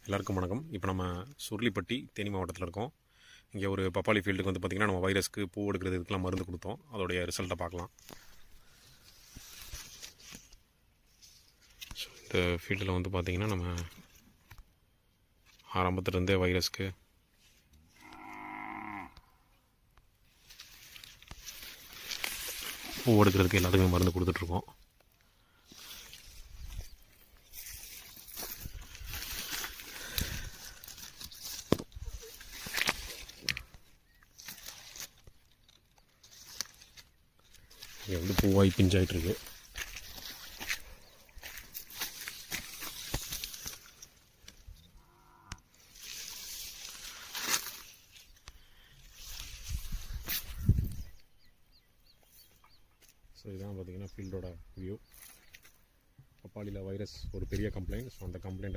எல்லாருக்கும் வணக்கம். இப்போ நம்ம சுருளிப்பட்டி தேனி மாவட்டத்தில் இருக்கோம். இங்கே ஒரு பப்பாளி ஃபீல்டுக்கு வந்து பார்த்திங்கன்னா நம்ம வைரஸ்க்கு பூ எடுக்கிறது இதுக்கெலாம் மருந்து கொடுத்தோம். அதோடைய ரிசல்ட்டை பார்க்கலாம். ஸோ இந்த ஃபீல்டில் வந்து பார்த்திங்கன்னா நம்ம ஆரம்பத்துலேருந்தே வைரஸ்க்கு பூ எடுக்கிறதுக்கு எல்லாத்துக்குமே மருந்து கொடுத்துட்ருக்கோம். இங்கே வந்து பூவாய் பிஞ்சாயிட்ருக்கு. ஸோ இதுதான் பார்த்திங்கன்னா ஃபீல்டோட வியூ. பப்பாளியில் வைரஸ் ஒரு பெரிய கம்ப்ளைண்ட். ஸோ அந்த கம்ப்ளைண்ட்டை